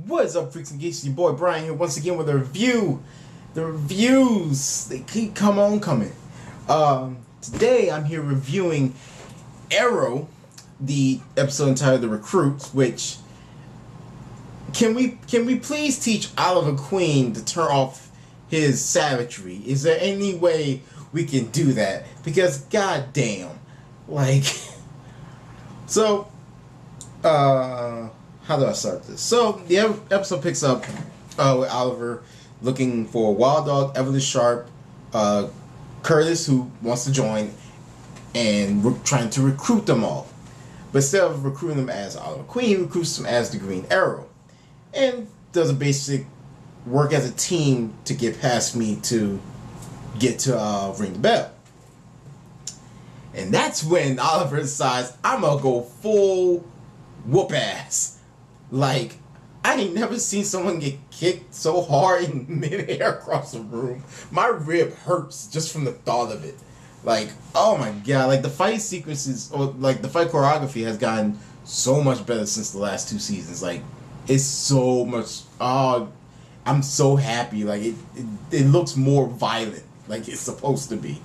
What is up, freaks and geeks? Your boy Brian here once again with a review. The reviews, they keep coming. Today I'm here reviewing Arrow, the episode entitled "The Recruits." Which can we please teach Oliver Queen to turn off his savagery? Is there any way we can do that? Because goddamn, like, so. How do I start this? So the episode picks up with Oliver looking for Wild Dog, Evelyn Sharp, Curtis, who wants to join, and trying to recruit them all. But instead of recruiting them as Oliver Queen, he recruits them as the Green Arrow, and does a basic work as a team to get past me to get to ring the bell. And that's when Oliver decides, I'm gonna go full whoop ass. Like, I ain't never seen someone get kicked so hard in midair across the room. My rib hurts just from the thought of it. Like, oh my god, like the fight sequences or like the fight choreography has gotten so much better since the last two seasons. Like, it's so much. Oh, I'm so happy. Like it looks more violent, like it's supposed to be.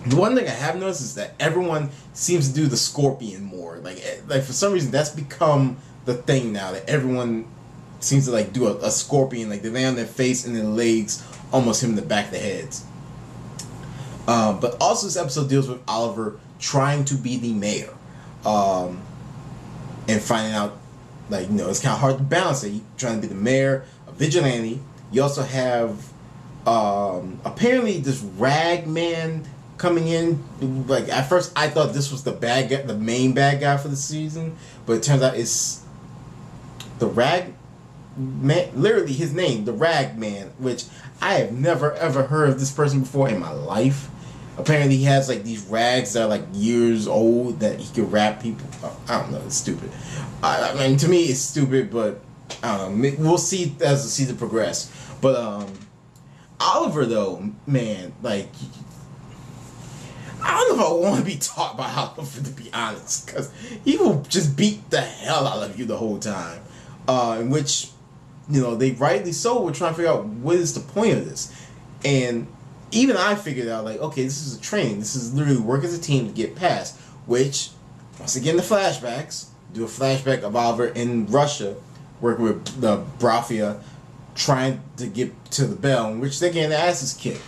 The one thing I have noticed is that everyone seems to do the scorpion more. Like for some reason that's become the thing now, that everyone seems to like do a scorpion. Like they lay on their face and their legs almost hitting the back of their heads. But also this episode deals with Oliver trying to be the mayor, and finding out, like, you know, it's kind of hard to balance it. You're trying to be the mayor, a vigilante. You also have apparently this rag man coming in. Like, at first I thought this was the bad guy, the main bad guy for the season, but it turns out it's the rag man, literally his name, the Rag Man, which I have never ever heard of this person before in my life. Apparently he has like these rags that are like years old that he can wrap people. I don't know, it's stupid. I mean, to me it's stupid, but we'll see as the season progresses. But Oliver though, man, like, I don't know if I want to be taught by Oliver, to be honest, because he will just beat the hell out of you the whole time. In which, you know, they rightly so were trying to figure out what is the point of this. And even I figured out, like, okay, this is a training. This is literally work as a team to get past. Which, once again, the flashbacks. Do a flashback of Oliver in Russia, working with the Brafia, trying to get to the bell, in which they're getting their asses kicked.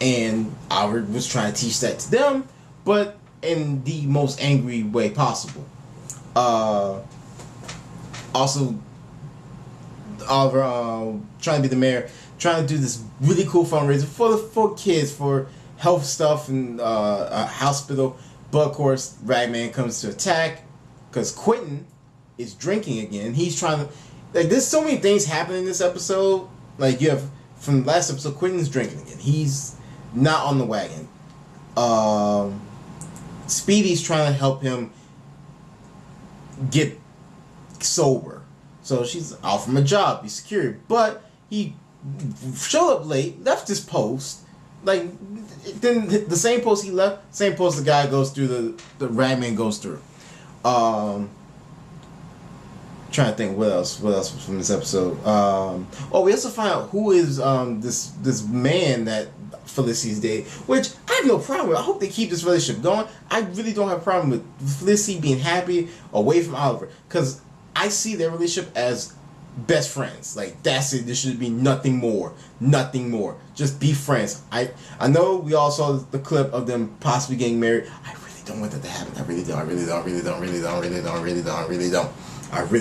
And Oliver was trying to teach that to them, but in the most angry way possible. Also, Oliver trying to be the mayor, trying to do this really cool fundraiser for kids, for health stuff and a hospital. But of course, Ragman comes to attack because Quentin is drinking again. He's trying to, like, there's so many things happening in this episode. Like, you have from the last episode, Quentin's drinking again. He's not on the wagon. Speedy's trying to help him get sober, so she's off from a job, be security. But he showed up late, left his post. Like, then the same post he left, same post the guy goes through, the Ragman goes through. Trying to think what else was from this episode. Oh, we also find out who is this man that Felicity's dating, which I have no problem with. I hope they keep this relationship going. I really don't have a problem with Felicity being happy away from Oliver, because I see their relationship as best friends. Like, that's it. There should be nothing more. Just be friends. I know we all saw the clip of them possibly getting married. I really don't want that to happen. I really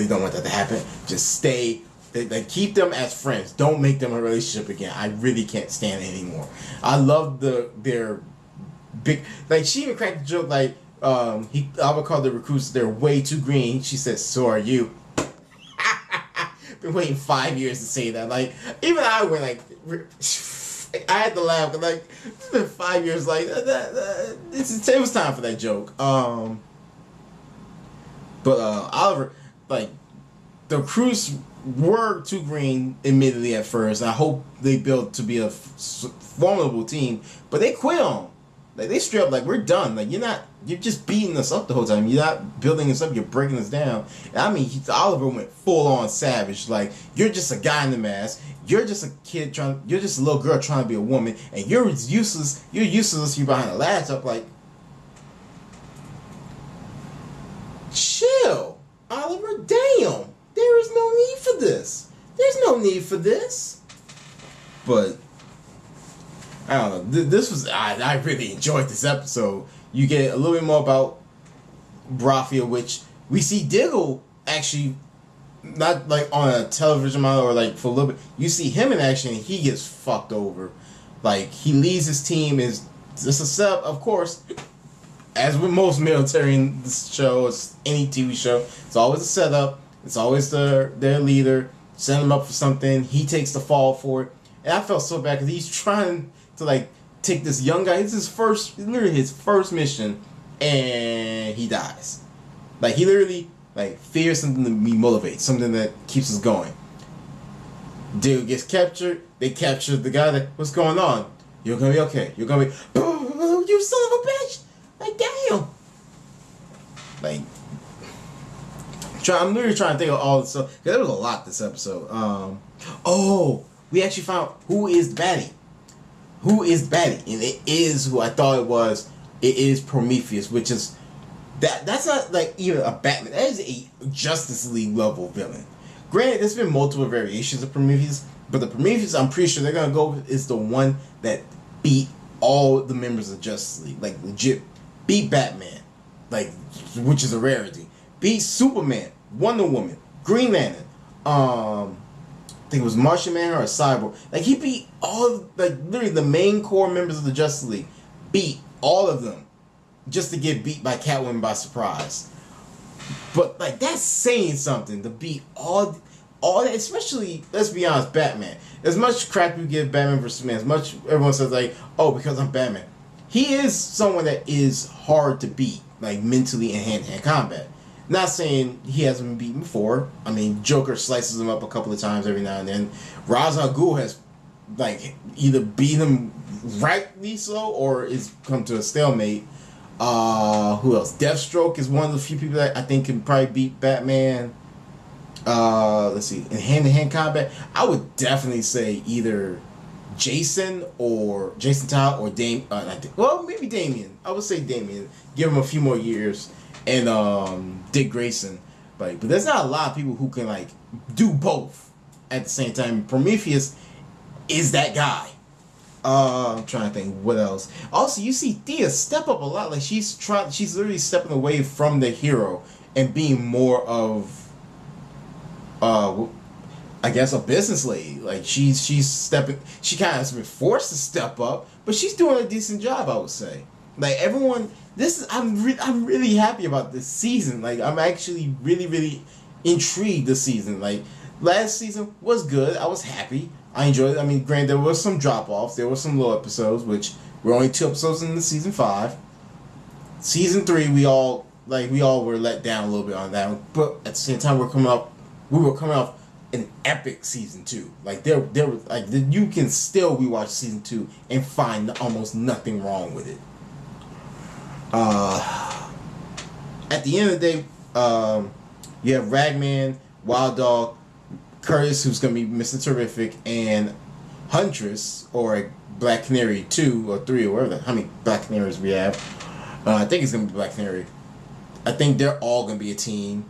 don't want that to happen. Just stay. They keep them as friends. Don't make them a relationship again. I really can't stand it anymore. I love their big, like, she even cracked the joke, like, I would call the recruits, they're way too green. She says, so are you. Been waiting 5 years to say that. Like, even I went like, I had to laugh, like, it's been 5 years. Like, it was time for that joke. But Oliver, like, the recruits were too green, admittedly, at first. I hope they built to be a formidable team, but they quit on him. Like, they straight up, like, we're done. Like, you're just beating us up the whole time. You're not building us up, you're breaking us down. And I mean, Oliver went full on savage. Like, you're just a guy in the mask. You're just a kid you're just a little girl trying to be a woman. And you're useless. You're useless. You're behind a laptop. Like, chill, Oliver. Damn. There is no need for this. There's no need for this. But I don't know. This was I really enjoyed this episode. You get a little bit more about Raphia, which we see Diggle actually not like on a television model or like for a little bit. You see him in action, and he gets fucked over. Like, he leads his team. Is just a setup, of course. As with most military in this show, it's any TV show, it's always a setup. It's always their leader. Send him up for something. He takes the fall for it. And I felt so bad because he's trying to like take this young guy. It's literally his first mission, and he dies. Like, he literally like fears something to be motivated, something that keeps us going. Dude gets captured. They capture the guy. That, what's going on? You're gonna be okay. You're gonna be. You son of a bitch! Like, damn. Like, I'm literally trying to think of all this stuff because there was a lot this episode. Oh, we actually found who is Batty. Who is Batty? And it is who I thought it was. It is Prometheus, which is that's not like even a Batman. That is a Justice League level villain. Granted, there's been multiple variations of Prometheus, but the Prometheus I'm pretty sure they're gonna go with is the one that beat all the members of Justice League, like legit beat Batman, like, which is a rarity. Beat Superman, Wonder Woman, Green Lantern, I think it was Martian Manhunter or Cyborg. Like, he beat all of, like, literally the main core members of the Justice League. Beat all of them just to get beat by Catwoman by surprise. But, like, that's saying something, to beat all that, especially, let's be honest, Batman. As much crap you give Batman vs. Superman, as much everyone says, like, oh, because I'm Batman. He is someone that is hard to beat, like, mentally in hand-to-hand combat. Not saying he hasn't been beaten before. I mean, Joker slices him up a couple of times every now and then. Ra's al Ghul has, like, either beat him rightly so or is come to a stalemate. Who else? Deathstroke is one of the few people that I think can probably beat Batman. Let's see. In hand-to-hand combat, I would definitely say either Jason Todd or maybe Damian. I would say Damian. Give him a few more years. And Dick Grayson, but there's not a lot of people who can like do both at the same time. Prometheus is that guy. I'm trying to think what else. Also, you see Thea step up a lot. Like, she's literally stepping away from the hero and being more of, I guess, a business lady. Like, she's stepping. She kind of has been forced to step up, but she's doing a decent job, I would say. Like, everyone. I'm really happy about this season. Like, I'm actually really intrigued this season. Like, last season was good. I was happy. I enjoyed it. I mean, granted, there was some drop-offs. There were some low episodes, which we're only 2 episodes into season 5. Season 3, we all were let down a little bit on that one. But at the same time, we were coming off an epic season 2. Like, there was, like, you can still rewatch season 2 and find almost nothing wrong with it. At the end of the day, you have Ragman, Wild Dog, Curtis, who's going to be Mr. Terrific, and Huntress, or Black Canary 2 or 3 or whatever. How many Black Canaries we have? I think it's going to be Black Canary. I think they're all going to be a team.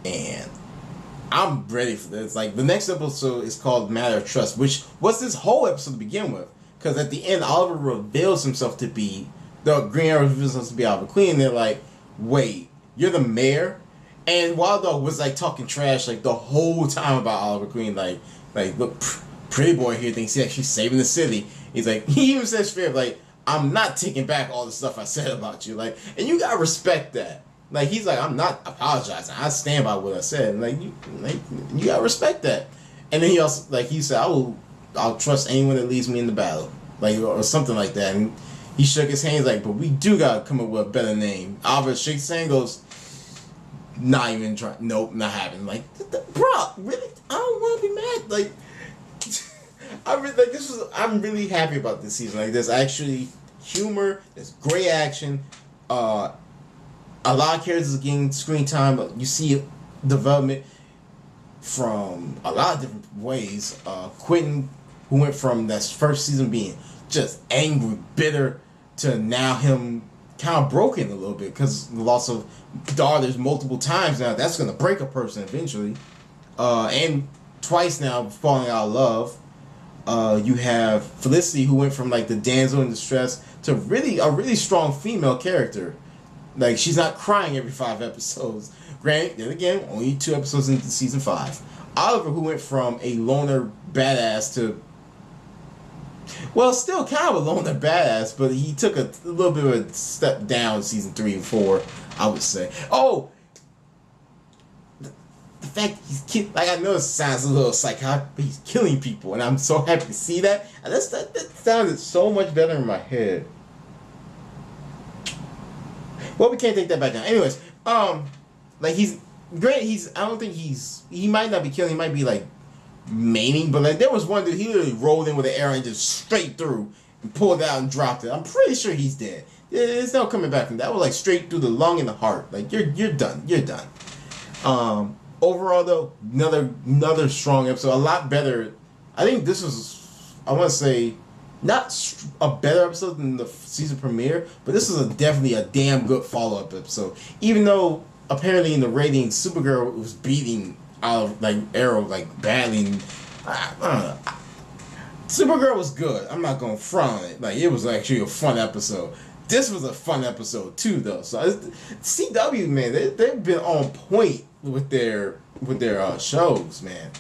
And I'm ready for this. Like, the next episode is called Matter of Trust, which was this whole episode to begin with. Because at the end, Oliver reveals himself to be... The Green Arrow reveals himself to be Oliver Queen. And they're like, wait, you're the mayor? And Wild Dog was like talking trash like the whole time about Oliver Queen. Like look, Pretty Boy here thinks he's actually saving the city. He's like, he even says straight like, I'm not taking back all the stuff I said about you. Like, and you gotta respect that. Like, he's like, I'm not apologizing. I stand by what I said. And you gotta respect that. And then he also, like, he said, I'll trust anyone that leads me in the battle, like, or something like that. And he shook his hands like, but we do gotta come up with a better name. Oliver shakes his hand, goes, not even trying. Nope, not happening. Like, bro, really? I don't want to be mad. Like, I'm really happy about this season. Like, there's actually humor, there's great action. A lot of characters are getting screen time, but you see development from a lot of different ways. Quentin, who went from that first season being just angry, bitter, to now him kind of broken a little bit because the loss of daughters multiple times now, that's going to break a person eventually. And twice now falling out of love. You have Felicity, who went from like the damsel in distress to really a really strong female character. Like, she's not crying every 5 episodes. Granted, then again, only 2 episodes into season 5. Oliver, who went from a loner badass to, well, still kind of a loner badass, but he took a little bit of a step down in season 3 and 4, I would say. Oh, the fact he's like, I know it sounds a little psychotic, but he's killing people, and I'm so happy to see that. And that sounded so much better in my head. Well, we can't take that back down. Anyways, like, he's great. I don't think he might not be killing. He might be like maiming, but like there was one dude, he literally rolled in with an arrow and just straight through and pulled it out and dropped it. I'm pretty sure he's dead. There's no coming back from that. That was like straight through the lung and the heart. Like, you're done. You're done. Overall though, another strong episode. A lot better. I think this was, I want to say, not a better episode than the season premiere, but this is definitely a damn good follow-up episode. Even though apparently in the ratings, Supergirl was beating out like Arrow like badly. And, I don't know. Supergirl was good. I'm not gonna front on it. Like, it was actually a fun episode. This was a fun episode too, though. So CW, man, they've been on point with their shows, man.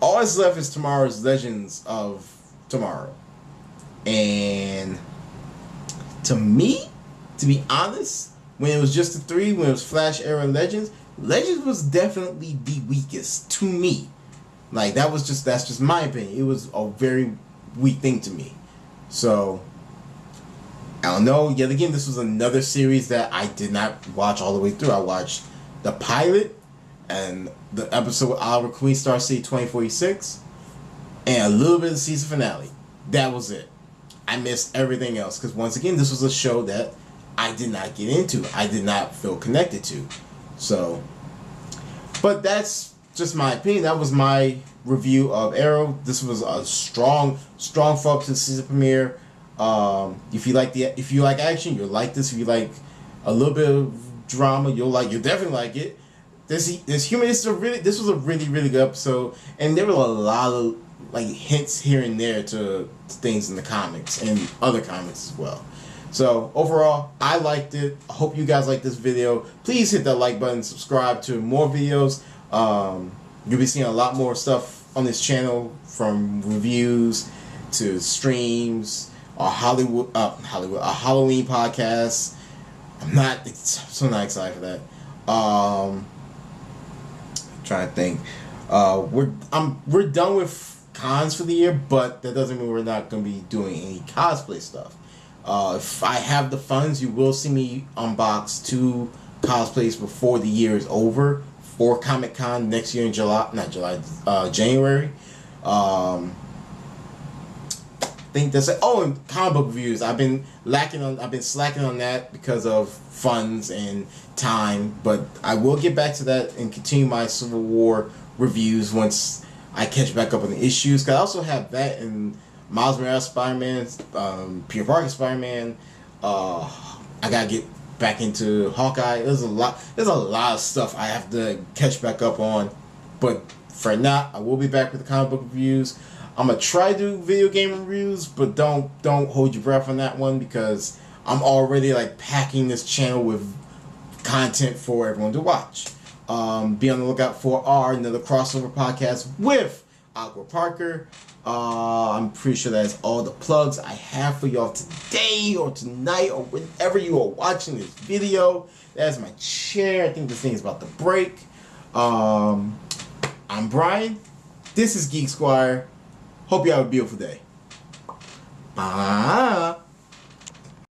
All that's left is tomorrow's Legends of Tomorrow. And to me, to be honest, when it was just the 3, when it was Flash, Arrow, and Legends was definitely the weakest to me. Like, that's just my opinion. It was a very weak thing to me. So, I don't know. Yet again, this was another series that I did not watch all the way through. I watched the pilot and the episode with Oliver Queen, Star City 2046, and a little bit of the season finale. That was it. I missed everything else because, once again, this was a show that I did not get into. I did not feel connected to. So, but that's just my opinion. That was my review of Arrow. This was a strong follow-up to the season premiere. If you like action, you'll like this. If you like a little bit of drama, you'll definitely like it. This was a really good episode, and there were a lot of like hints here and there to things in the comics and other comics as well. So overall, I liked it. I hope you guys like this video. Please hit that like button, subscribe to more videos. You'll be seeing a lot more stuff on this channel, from reviews to streams, a Halloween podcast. I'm so not excited for that. I'm trying to think. We're done with cons for the year, but that doesn't mean we're not going to be doing any cosplay stuff. If I have the funds, you will see me unbox 2 cosplays before the year is over for Comic-Con next year in January. I think that's it. Oh, and comic book reviews. I've been slacking on that because of funds and time, but I will get back to that and continue my Civil War reviews once I catch back up on the issues. Cause I also have that and Miles Morales Spider-Man, Peter Parker Spider-Man. I gotta get back into Hawkeye. There's a lot of stuff I have to catch back up on. But for now, I will be back with the comic book reviews. I'm gonna try to do video game reviews, but don't hold your breath on that one because I'm already like packing this channel with content for everyone to watch. Be on the lookout for another crossover podcast with Aqua Parker. I'm pretty sure that's all the plugs I have for y'all today or tonight or whenever you are watching this video. That's my chair. I think this thing is about to break. I'm Brian. This is Geek Squire. Hope you have a beautiful day. Bye.